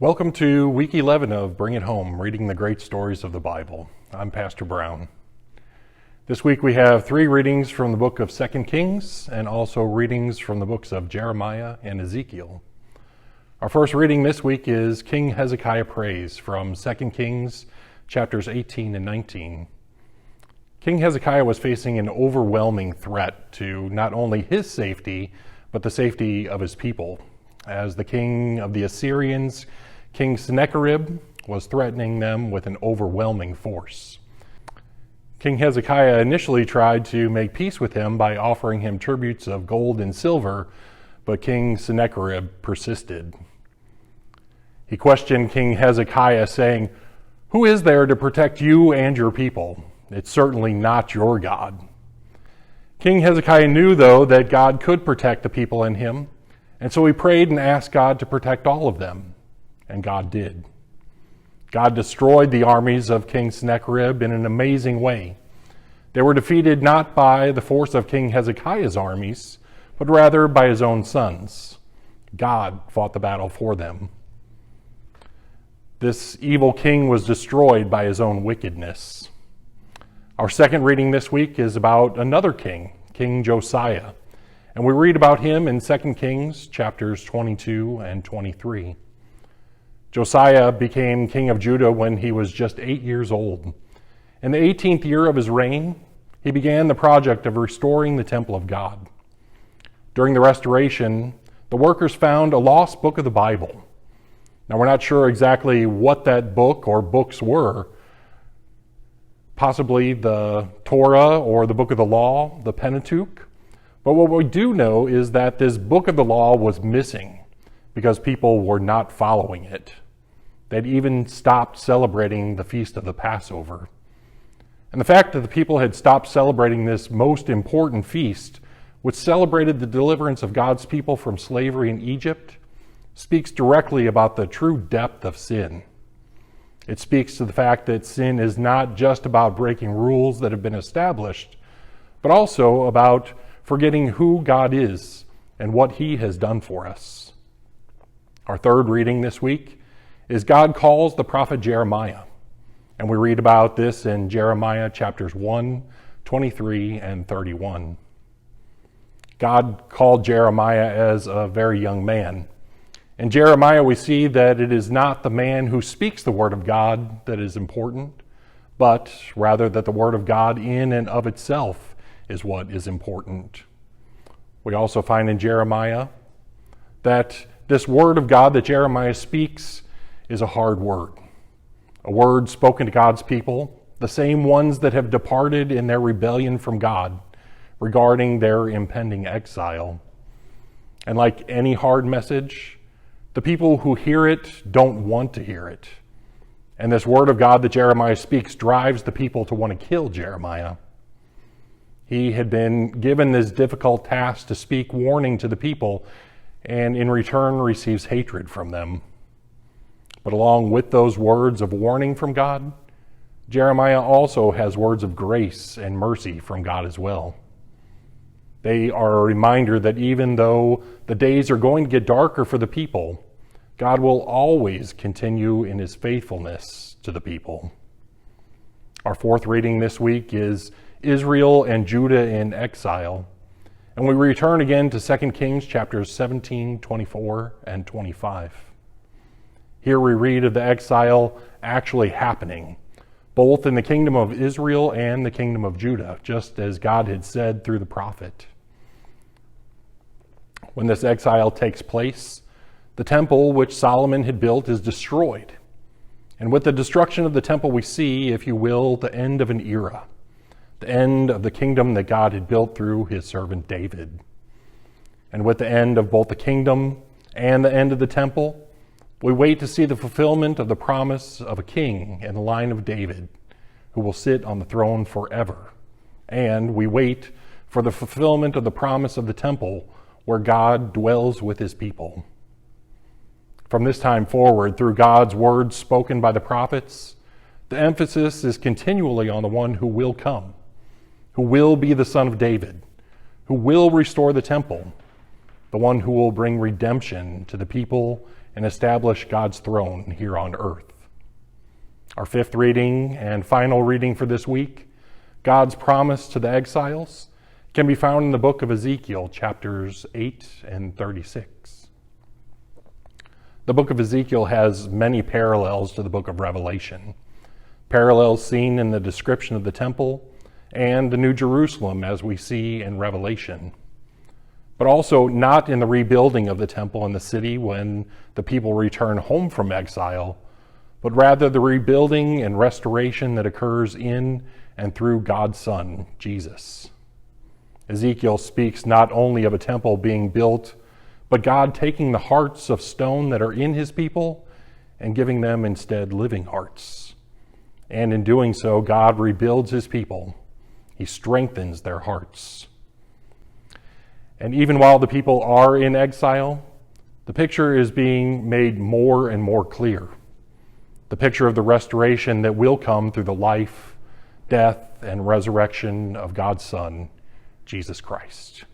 Welcome to week 11 of Bring It Home, reading the great stories of the Bible. I'm Pastor Brown. This week we have 3 readings from the book of 2 Kings and also readings from the books of Jeremiah and Ezekiel. Our first reading this week is King Hezekiah Prays from 2 Kings chapters 18 and 19. King Hezekiah was facing an overwhelming threat to not only his safety, but the safety of his people, as the king of the Assyrians, King Sennacherib, was threatening them with an overwhelming force. King Hezekiah initially tried to make peace with him by offering him tributes of gold and silver, but King Sennacherib persisted. He questioned King Hezekiah, saying, "Who is there to protect you and your people? It's certainly not your God." King Hezekiah knew, though, that God could protect the people in him, and so he prayed and asked God to protect all of them, and God did. God destroyed the armies of King Sennacherib in an amazing way. They were defeated not by the force of King Hezekiah's armies, but rather by his own sons. God fought the battle for them. This evil king was destroyed by his own wickedness. Our second reading this week is about another king, King Josiah, and we read about him in 2 Kings chapters 22 and 23. Josiah became king of Judah when he was just 8 years old. In the 18th year of his reign, he began the project of restoring the temple of God. During the restoration, the workers found a lost book of the Bible. Now, we're not sure exactly what that book or books were. Possibly the Torah or the book of the law, the Pentateuch. But what we do know is that this book of the law was missing because people were not following it. They'd even stopped celebrating the feast of the Passover. And the fact that the people had stopped celebrating this most important feast, which celebrated the deliverance of God's people from slavery in Egypt, speaks directly about the true depth of sin. It speaks to the fact that sin is not just about breaking rules that have been established, but also about forgetting who God is and what he has done for us. Our third reading this week is God calls the prophet Jeremiah, and we read about this in Jeremiah chapters 1, 23, and 31. God called Jeremiah as a very young man. In Jeremiah, we see that it is not the man who speaks the word of God that is important, but rather that the word of God in and of itself is what is important. We also find in Jeremiah that this word of God that Jeremiah speaks is a hard word, a word spoken to God's people, the same ones that have departed in their rebellion from God regarding their impending exile. And like any hard message, the people who hear it don't want to hear it. And this word of God that Jeremiah speaks drives the people to want to kill Jeremiah. He had been given this difficult task to speak warning to the people, and in return receives hatred from them. But along with those words of warning from God, Jeremiah also has words of grace and mercy from God as well. They are a reminder that even though the days are going to get darker for the people, God will always continue in his faithfulness to the people. Our fourth reading this week is Israel and Judah in exile. And we return again to 2 Kings chapters 17, 24, and 25. Here we read of the exile actually happening, both in the kingdom of Israel and the kingdom of Judah, just as God had said through the prophet. When this exile takes place, the temple which Solomon had built is destroyed. And with the destruction of the temple, we see, if you will, the end of an era, the end of the kingdom that God had built through his servant David. And with the end of both the kingdom and the end of the temple, we wait to see the fulfillment of the promise of a king in the line of David who will sit on the throne forever. And we wait for the fulfillment of the promise of the temple where God dwells with his people. From this time forward, through God's words spoken by the prophets, the emphasis is continually on the one who will come, who will be the son of David, who will restore the temple, the one who will bring redemption to the people and establish God's throne here on earth. Our fifth reading and final reading for this week, God's promise to the exiles, can be found in the book of Ezekiel, chapters 8 and 36. The book of Ezekiel has many parallels to the book of Revelation, parallels seen in the description of the temple and the New Jerusalem as we see in Revelation, but also not in the rebuilding of the temple and the city when the people return home from exile, but rather the rebuilding and restoration that occurs in and through God's Son, Jesus. Ezekiel speaks not only of a temple being built, but God taking the hearts of stone that are in his people and giving them instead living hearts. And in doing so, God rebuilds his people. He strengthens their hearts. And even while the people are in exile, the picture is being made more and more clear. The picture of the restoration that will come through the life, death, and resurrection of God's Son, Jesus Christ.